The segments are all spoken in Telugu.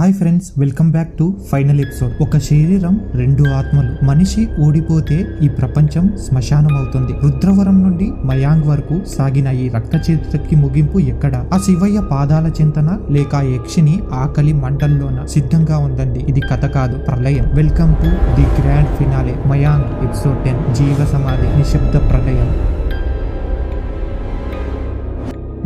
Hi friends, welcome back to final episode. ఒక శరీరం, రెండు ఆత్మలు. మనిషి ఓడిపోతే ఈ ప్రపంచం శ్మశానం అవుతుంది. రుద్రవరం నుండి మయాంగ్ వరకు సాగిన ఈ రక్త చరిత్రకి ముగింపు ఎక్కడ? ఆ శివయ్య పాదాల చింతన లేక ఆ యక్షిని ఆకలి మంటల్లోన? సిద్ధంగా ఉందండి, ఇది కథ కాదు, ప్రళయం. Welcome to the grand finale, Mayank episode 10, జీవ సమాధి, నిశ్శబ్ద ప్రళయం.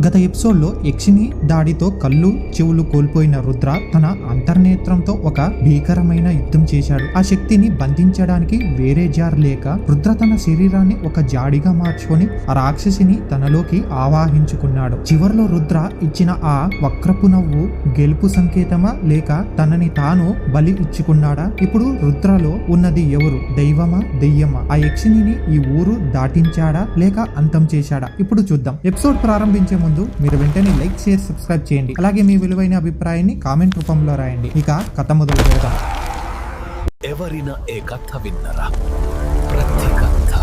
గత ఎపిసోడ్లో యక్షిని దాడితో కళ్ళు చెవులు కోల్పోయిన రుద్ర తన అంతర్నేత్రంతో ఒక భీకరమైన యుద్ధం చేశాడు. ఆ శక్తిని బంధించడానికి వేరే జార్ లేక రుద్ర తన శరీరాన్ని ఒక జాడిగా మార్చుకొని ఆ రాక్షసిని తనలోకి ఆవాహించుకున్నాడు. చివర్లో రుద్ర ఇచ్చిన ఆ వక్రపు నవ్వు గెలుపు సంకేతమా లేక తనని తాను బలి ఇచ్చుకున్నాడా? ఇప్పుడు రుద్రలో ఉన్నది ఎవరు? దైవమా, దెయ్యమా? ఆ యక్షిని ఈ ఊరు దాటించాడా లేక అంతం చేశాడా? ఇప్పుడు చూద్దాం. ఎపిసోడ్ ప్రారంభించే ముందు మీరు వెంటనే లైక్, షేర్, సబ్స్క్రైబ్ చేయండి. అలాగే మీ విలువైన అభిప్రాయాన్ని కామెంట్ రూపంలో రాయండి. ఇక కథ మొదలు పెడదాం. ఎవరైనా ఏ కథ విన్నరా? ప్రతి కథ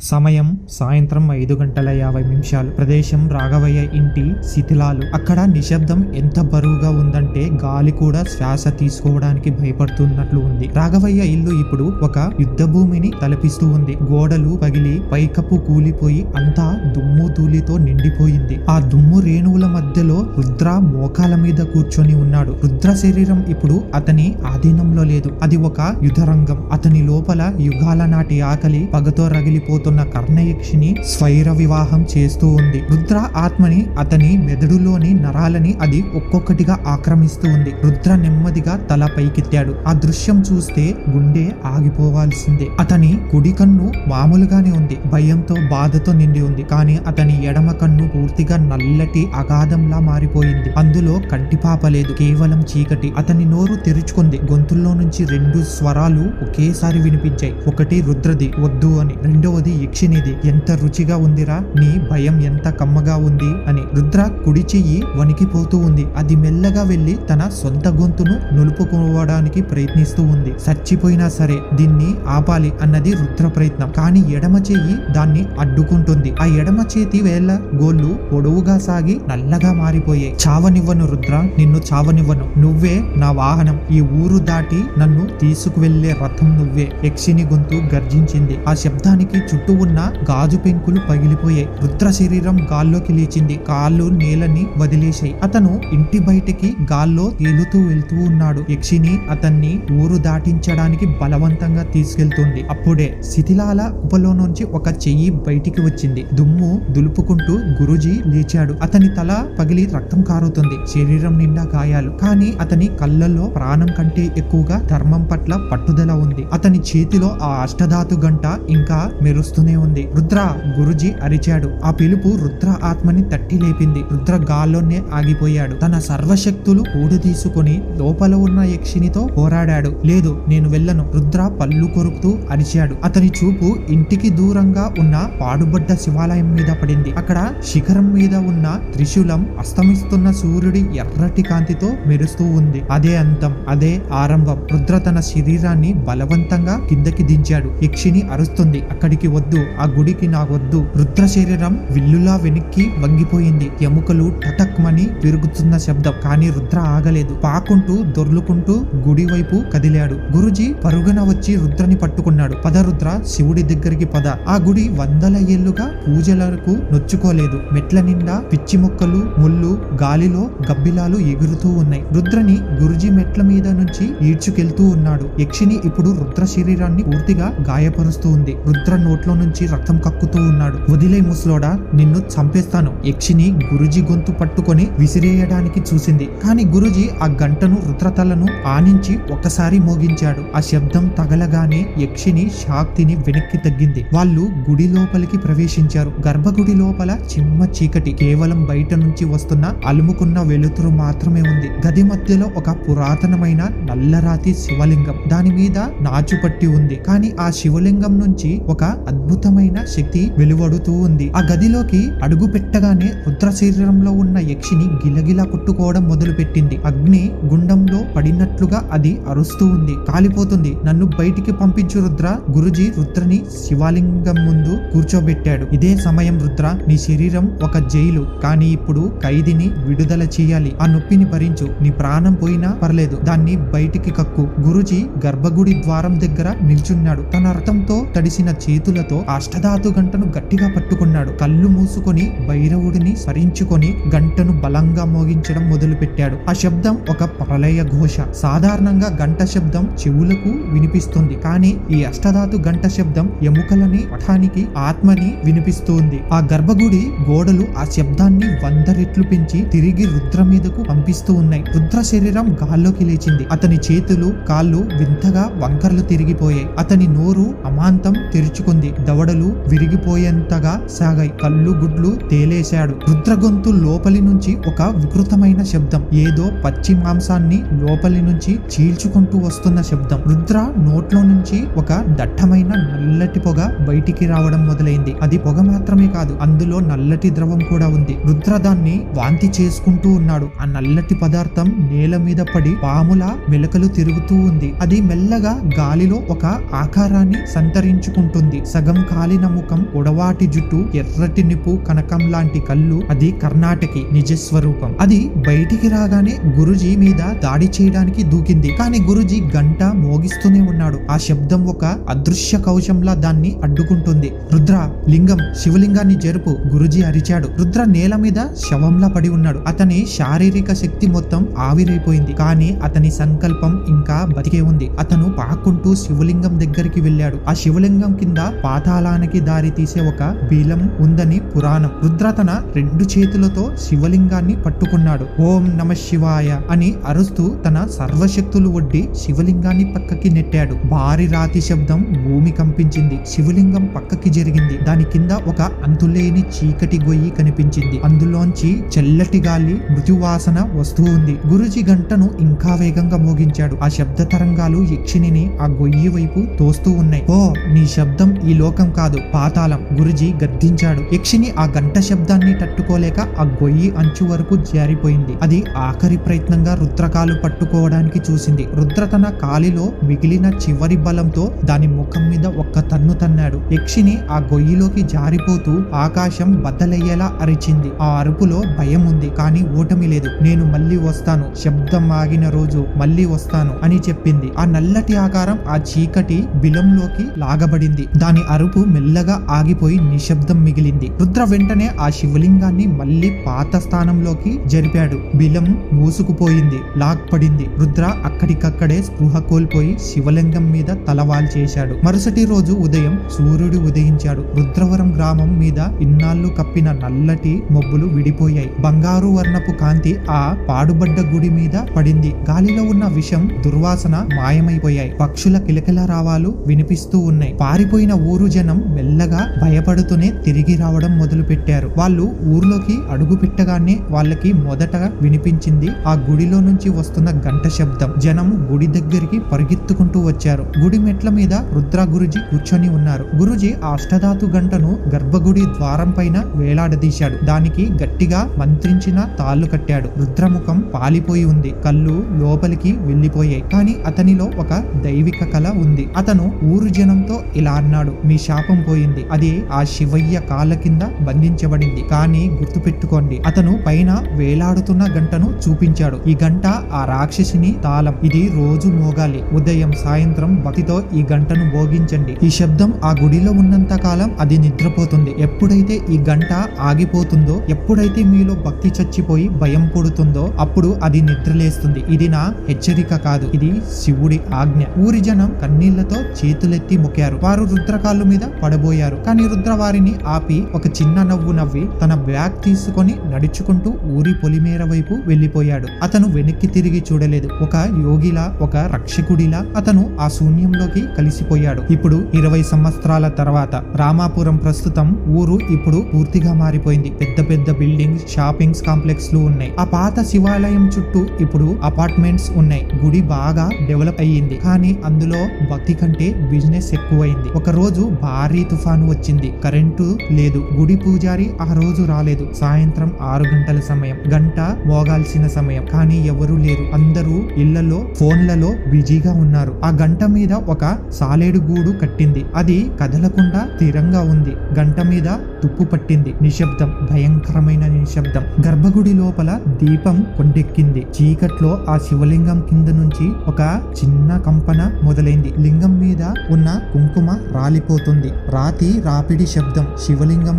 సమయం సాయంత్రం 5:50. ప్రదేశం రాఘవయ్య ఇంటి శిథిలాలు. అక్కడ నిశ్శబ్దం ఎంత బరువుగా ఉందంటే గాలి కూడా శ్వాస తీసుకోవడానికి భయపడుతున్నట్లు ఉంది. రాఘవయ్య ఇల్లు ఇప్పుడు ఒక యుద్ధ భూమిని తలపిస్తూ ఉంది. గోడలు పగిలి పైకప్పు కూలిపోయి అంతా దుమ్ము ధూళితో నిండిపోయింది. ఆ దుమ్ము రేణువుల మధ్యలో రుద్ర మోకాల మీద కూర్చొని ఉన్నాడు. రుద్ర శరీరం ఇప్పుడు అతని ఆధీనంలో లేదు. అది ఒక యుద్ధరంగం. అతని లోపల యుగాల నాటి ఆకలి పగతో రగిలిపోతున్న కర్ణయక్షిని స్వైర వివాహం చేస్తూ ఉంది. రుద్ర ఆత్మని, అతని మెదడులోని నరాలని అది ఒక్కొక్కటిగా ఆక్రమిస్తూ ఉంది. రుద్ర నెమ్మదిగా తల పైకెత్తాడు. ఆ దృశ్యం చూస్తే గుండె ఆగిపోవాల్సిందే. అతని కుడి కన్ను మామూలుగానే ఉంది, భయంతో బాధతో నిండి ఉంది. కానీ అతని ఎడమ కన్ను పూర్తిగా నల్లటి అగాధంలా మారిపోయింది. అందులో కంటిపాప లేదు, కేవలం చీకటి. అతని నోరు తెరుచుకుంది. గొంతుల్లో నుంచి 2 స్వరాలు ఒకేసారి వినిపించాయి. ఒకటి రుద్రది, వద్దు అని. రెండవది యక్షినిది, ఎంత రుచిగా ఉందిరా, నీ భయం ఎంత కమ్మగా ఉంది అని. రుద్ర కుడి చెయ్యి వణికిపోతూ ఉంది. అది మెల్లగా వెళ్లి తన సొంత గొంతును నులుపుకోవడానికి ప్రయత్నిస్తూ ఉంది. చచ్చిపోయినా సరే దీన్ని ఆపాలి అన్నది రుద్ర ప్రయత్నం. కానీ ఎడమ చెయ్యి దాన్ని అడ్డుకుంటుంది. ఆ ఎడమ చేతి వేళ్ల గోళ్లు పొడవుగా సాగి నల్లగా మారిపోయాయి. చావనివ్వను రుద్ర, నిన్ను చావనివ్వను. నువ్వే నా వాహనం. ఈ ఊరు దాటి నన్ను తీసుకువెళ్లే రథం నువ్వే. యక్షిని గొంతు గర్జించింది. ఆ శబ్దానికి చుట్టూ ఉన్న గాజు పెంకులు పగిలిపోయాయి. రుద్ర శరీరం గాల్లోకి లేచింది. కాళ్ళు నేలని వదిలేశాయి. అతను ఇంటి బయటికి గాల్లో తేలుతూ వెళ్తూ ఉన్నాడు. యక్షిని అతన్ని ఊరు దాటించడానికి బలవంతంగా తీసుకెళ్తుంది. అప్పుడే శిథిలాల కుప్పలో నుంచి ఒక చెయ్యి బయటికి వచ్చింది. దుమ్ము దులుపుకుంటూ గురూజీ లేచాడు. అతని తల పగిలి రక్తం కారుతుంది. శరీరం నిండా గాయాలు. కానీ అతని కళ్ళల్లో ప్రాణం కంటే ఎక్కువగా ధర్మం పట్ల పట్టుదల ఉంది. అతని చేతిలో ఆ అష్టధాతు గంట ఇంకా మెరుస్తూనే ఉంది. రుద్ర, గురుజీ అరిచాడు. ఆ పిలుపు రుద్ర ఆత్మని తట్టి లేపింది. రుద్ర గాల్లోనే ఆగిపోయాడు. తన సర్వశక్తులు ఊడదీసుకుని లోపల ఉన్న యక్షినితో పోరాడాడు. లేదు, నేను వెళ్ళను. రుద్ర పళ్ళు కొరుకుతూ అరిచాడు. అతని చూపు ఇంటికి దూరంగా ఉన్న పాడుబడ్డ శివాలయం మీద పడింది. అక్కడ శిఖరం మీద ఉన్న త్రిశూలం అస్తమిస్తున్న సూర్యుడి ఎర్రటి కాంతితో మెరుస్తూ ఉంది. అదే అంతం, అదే ఆరంభం. రుద్ర తన శరీరాన్ని బలవంతంగా కిందకి దించాడు. యక్షిని అరుస్తుంది, అక్కడికి వద్దు, ఆ గుడికి నాకొద్దు. రుద్ర శరీరం విల్లులా వెనక్కి వంగిపోయింది. ఎముకలు టటక్మని విరుగుతున్న శబ్దం. కానీ రుద్ర ఆగలేదు. పాకుంటూ దొర్లుకుంటూ గుడి వైపు కదిలాడు. గురుజీ పరుగున వచ్చి రుద్రని పట్టుకున్నాడు. పద రుద్ర, శివుడి దగ్గరికి పద. ఆ గుడి 100 ఏళ్లుగా పూజలకు నొచ్చుకోలేదు. మెట్ల నిండా పిచ్చి మొక్కలు, ముళ్ళు, గాలిలో గబ్బిలాలు ఎగురుతూ ఉన్నాయి. రుద్రని గురుజీ మెట్ల మీద నుంచి ఈడ్చుకెళ్తూ ఉన్నాడు. యక్షిని ఇప్పుడు రుద్ర శరీరాన్ని పూర్తిగా గాయపరుస్తూ ఉంది. రుద్ర నోట్లో నుంచి రక్తం కక్కుతూ ఉన్నాడు. వదిలే ముసలోడా, నిన్ను చంపేస్తాను. యక్షిని గురుజీ గొంతు పట్టుకొని విసిరేయడానికి చూసింది. కానీ గురుజీ ఆ గంటను రుద్రతలను ఆనించి ఒకసారి మోగించాడు. ఆ శబ్దం తగలగానే యక్షిని షాక్ తిని వెనక్కి తగ్గింది. వాళ్ళు గుడి లోపలికి ప్రవేశించారు. గర్భగుడి లోపల చిమ్మ చీకటి. కేవలం బయట నుంచి వస్తున్న అలుముకున్న వెలుతురు మాత్రమే ఉంది. గది మధ్యలో ఒక పురాతనమైన నల్లరాతి శివలింగం. దాని మీద నాచు పట్టి ఉంది. కానీ ఆ శివలింగం నుంచి ఒక అద్భుతమైన శక్తి వెలువడుతూ ఉంది. ఆ గదిలోకి అడుగు పెట్టగానే రుద్ర శరీరంలో ఉన్న యక్షిని గిలగిలా కొట్టుకోవడం మొదలు పెట్టింది. అగ్ని గుండంలో పడినట్లుగా అది అరుస్తూ ఉంది. కాలిపోతుంది. నన్ను బయటికి పంపించు రుద్ర. గురుజీ రుద్రని శివలింగం ముందు కూర్చోబెట్టాడు. ఇదే సమయం రుద్ర, నీ శరీరం ఒక జైలు, కానీ ఇప్పుడు ఖైదీని విడుదల చేయాలి. ఆ నొప్పిని భరించు. నీ ప్రాణం పోయినా పర్లేదు, దాన్ని బయటికి కక్కు. గురుజీ గర్భగుడి ద్వారం దగ్గర నిల్చున్నాడు. తన రథంతో తడిసిన చేతులతో అష్టధాతు గంటను గట్టిగా పట్టుకున్నాడు. కళ్ళు మూసుకొని భైరవుడిని స్మరించుకొని గంటను బలంగా మోగించడం మొదలు పెట్టాడు. ఆ శబ్దం ఒక ప్రళయ ఘోష. సాధారణంగా గంట శబ్దం చెవులకు వినిపిస్తుంది, కానీ ఈ అష్టధాతు గంట శబ్దం ఎముకలని, పఠానికి, ఆత్మని వినిపిస్తుంది. ఆ గర్భగుడి గోడలు ఆ శబ్దాన్ని 100 రెట్లు పెంచి తిరిగి రుద్ర మీదకు పంపిస్తూ ఉన్నాయి. రుద్ర శరీరం గాల్లోకి లేచింది. అతని చేతులు, కాళ్ళు వింతగా వంకర్లు తిరిగిపోయాయి. అతని నోరు అమాంతం తెరుచుకుంది. దవడలు విరిగిపోయేంతగా సాగాయి. కళ్ళు గుడ్లు తేలేశాడు. రుద్ర గొంతు లోపలి నుంచి ఒక వికృతమైన శబ్దం, ఏదో పచ్చి మాంసాన్ని లోపలి నుంచి చీల్చుకుంటూ వస్తున్న శబ్దం. రుద్ర నోట్లో నుంచి ఒక దట్టమైన నల్లటి పొగ బయటికి రావడం మొదలైంది. అది పొగ మాత్రమే కాదు, అందులో నల్లటి ద్రవం కూడా ఉంది. రుద్ర దాన్ని వాంతి చేసుకుంటూ ఉన్నాడు. ఆ నల్లటి పదార్థం నేల మీద పడి పాముల మెలకలు తిరుగుతూ ఉంది. అది మెల్లగా గాలిలో ఒక ఆకారాన్ని సంతరించుకుంటుంది. సగం కాలిన ముఖం, పొడవాటి జుట్టు, ఎర్రటి నిప్పు కనకం లాంటి కళ్ళు. అది కర్ణాటకి నిజస్వరూపం. అది బయటికి రాగానే గురుజీ మీద దాడి చేయడానికి దూకింది. కానీ గురుజీ గంట మోగిస్తూనే ఉన్నాడు. ఆ శబ్దం ఒక అదృశ్య కవచంలా దాన్ని అడ్డుకుంటుంది. రుద్ర, లింగం, శివలింగాన్ని జరుపు, గురుజీ అరిచాడు. రుద్ర నేల మీద శవంలా పడి ఉన్నాడు. అతని శారీరక శక్తి మొత్తం ఆవిరైపోయింది, కానీ అతని సంకల్పం ఇంకా బతికే ఉంది. అతను పాక్కుంటూ శివలింగం దగ్గరికి వెళ్ళాడు. ఆ శివలింగం కింద పాతాళానికి దారి తీసే ఒక బీలం ఉందని పురాణం. రుద్ర తన 2 చేతులతో శివలింగాన్ని పట్టుకున్నాడు. ఓం నమ శివాయ అని అరుస్తూ తన సర్వశక్తులు ఒడ్డి శివలింగాన్ని పక్కకి నెట్టాడు. భారీ రాతి శబ్దం, భూమి కంపించింది. శివలింగం పక్కకి జరిగింది. దాని కింద ఒక అంతులేని చీకటి గొయ్యి కనిపించింది. అందులోంచి చల్లటి గాలి, మృత్యువాసన వస్తూ ఉంది. గురుజీ గంటను ఇంకా వేగంగా మోగించాడు. ఆ శబ్ద తరంగాలు యక్షిణిని ఆ గొయ్యి వైపు తోస్తూ ఉన్నాయి. ఓ, నీ శబ్దం ఈ లోకం కాదు, పాతాళం, గురుజీ గద్దించాడు. యక్షిణి ఆ గంట శబ్దాన్ని తట్టుకోలేక ఆ గొయ్యి అంచు వరకు జారిపోయింది. అది ఆఖరి ప్రయత్నంగా రుద్రకాలు పట్టుకోవడానికి చూసింది. రుద్ర తన కాలిలో మిగిలిన చివరి బలంతో దాని ముఖం మీద ఒక్క తన్ను తన్నాడు. యక్షిని ఆ గొయ్యిలోకి జారిపోతూ ఆకాశం బద్దలయ్యేలా అరిచింది. ఆ అరుపులో భయం ఉంది, కానీ ఓటమి లేదు. నేను మళ్ళీ వస్తాను, శబ్దం ఆగిన రోజు మళ్ళీ వస్తాను అని చెప్పింది. ఆ నల్లటి ఆకారం ఆ చీకటి బిలంలోకి లాగబడింది. దాని అరుపు మెల్లగా ఆగిపోయి నిశ్శబ్దం మిగిలింది. రుద్ర వెంటనే ఆ శివలింగాన్ని మళ్ళీ పాత స్థానంలోకి జరిపాడు. బిలం మూసుకుపోయింది, లాక్ పడింది. రుద్ర అక్కడికక్కడే స్పృహ కోల్పోయి శివలింగం మీద తలవాల్ చేశాడు. మరుసటి రోజు ఉదయం సూర్యుడు ఉదయించాడు. రుద్రవరం గ్రామం మీద ఇన్నాళ్లు కప్పిన నల్లటి మబ్బులు విడిపోయాయి. బంగారు వర్ణపు కాంతి ఆ పాడుబడ్డ గుడి మీద పడింది. గాలిలో ఉన్న విషం, దుర్వాసన మాయమైపోయాయి. పక్షుల కిలకిల రావాలు వినిపిస్తూ ఉన్నాయి. పారిపోయిన ఊరు జనం మెల్లగా భయపడుతూనే తిరిగి రావడం మొదలు పెట్టారు. వాళ్ళు ఊర్లోకి అడుగు పెట్టగానే వాళ్ళకి మొదటగా వినిపించింది ఆ గుడిలో నుంచి వస్తున్న గంట శబ్దం. జనం గుడి దగ్గరికి పరిగెత్తుకుంటూ వచ్చారు. గుడి మెట్ల మీద రుద్ర గురుజీ కూర్చొని ఉన్నారు. గురుజీ ఆ అష్టధాతు గంటను గర్భగుడి ద్వారం పైన వేలాడదీశాడు. దానికి గట్టిగా మంత్రించిన తాళ్లు కట్టాడు. రుద్రముఖం పాలిపోయి ఉంది. కళ్ళు లోపలికి వెళ్లిపోయాయి, కానీ అతనిలో ఒక దైవిక కళ ఉంది. అతను ఊరు జనంతో ఇలా అన్నాడు, మీ శాపం పోయింది. అది ఆ శివయ్య కాళ్ళ కింద బంధించబడింది. కానీ గుర్తుపెట్టుకోండి, అతను పైన వేలాడుతున్న గంటను చూపించాడు. ఈ గంట ఆ రాక్షసిని తాళం. ఇది రోజు మోగాలి. ఉదయం సాయంత్రం భక్తితో ఈ గంటను మోగించండి. ఈ శబ్దం ఆ గుడిలో ఉన్నంత కాలం అది నిద్రపోతుంది. ఎప్పుడైతే ఈ గంట ఆగిపోతుందో, ఎప్పుడైతే మీలో భక్తి చచ్చిపోయి భయం పుడుతుందో, అప్పుడు అది నిద్రలేస్తుంది. ఇది నా హెచ్చరిక కాదు, ఇది శివుడి ఆజ్ఞ. ఊరి జనం కన్నీళ్లతో చేతులెత్తి మొక్కారు. వారు రుద్రకాళ్ళు మీద పడబోయారు. కానీ రుద్ర వారిని ఆపి ఒక చిన్న నవ్వు నవ్వి తన బ్యాగ్ తీసుకొని నడుచుకుంటూ ఊరి పొలిమేర వైపు వెళ్లిపోయాడు. అతను వెనక్కి తిరిగి చూడలేదు. ఒక యోగిలా, ఒక రక్షకుడిలా అతను ఆ శూన్యంలోకి కలిసిపోయాడు. ఇప్పుడు 20 సంవత్సరాల తర్వాత రామాపురం ప్రస్తుతం ఊరు ఇప్పుడు పూర్తిగా మారిపోయింది. పెద్ద పెద్ద బిల్డింగ్స్, షాపింగ్స్ కాంప్లెక్స్లు ఉన్నాయి. ఆ పాత శివాలయం చుట్టూ ఇప్పుడు అపార్ట్మెంట్స్ ఉన్నాయి. గుడి బాగా డెవలప్ అయ్యింది, కానీ అందులో భక్తి కంటే బిజినెస్ ఎక్కువైంది. ఒక రోజు భారీ తుఫాను వచ్చింది. కరెంటు లేదు. గుడి పూజారి ఆ రోజు రాలేదు. సాయంత్రం 6 గంటల సమయం. గంట మోగాల్సిన సమయం, కానీ ఎవరూ లేరు. అందరూ ఇళ్లలో ఫోన్లలో బిజీగా ఉన్నారు. ఆ గంట మీద ఒక సాలేడు గూడు కట్టింది. అది కదలకుండా స్థిరంగా ఉంది. గంట మీద తుప్పు పట్టింది. నిశ్శబ్దం, భయంకరమైన నిశ్శబ్దం. గర్భగుడి లోపల దీపం కొండెక్కింది. చీకట్లో ఆ శివలింగం కింద నుంచి ఒక చిన్న కంపన మొదలైంది. లింగం మీద ఉన్న కుంకుమ రాలిపోతుంది. రాపిడి శబ్దం. శివలింగం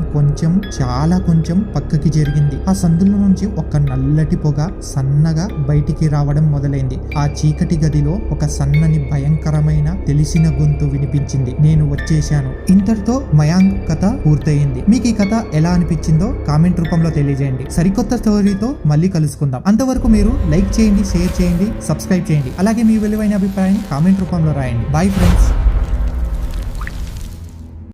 చాలా కొంచెం పక్కకి జరిగింది. ఆ సందుల నుంచి ఒక నల్లటి పొగ సన్నగా బయటికి రావడం మొదలైంది. ఆ చీకటి గదిలో ఒక సన్నని భయంకరమైన తెలిసిన గొంతు వినిపించింది. నేను వచ్చేశాను. ఇంతటితో మయాంక్ కథ పూర్తయింది. మీకు ఈ కథ ఎలా అనిపించిందో కామెంట్ రూపంలో తెలియజేయండి. సరికొత్త స్టోరీతో మళ్ళీ కలుసుకుందాం. అంతవరకు మీరు లైక్ చేయండి, షేర్ చేయండి, సబ్స్క్రైబ్ చేయండి. అలాగే మీ విలువైన అభిప్రాయాన్ని కామెంట్ రూపంలో రాయండి. Bye friends.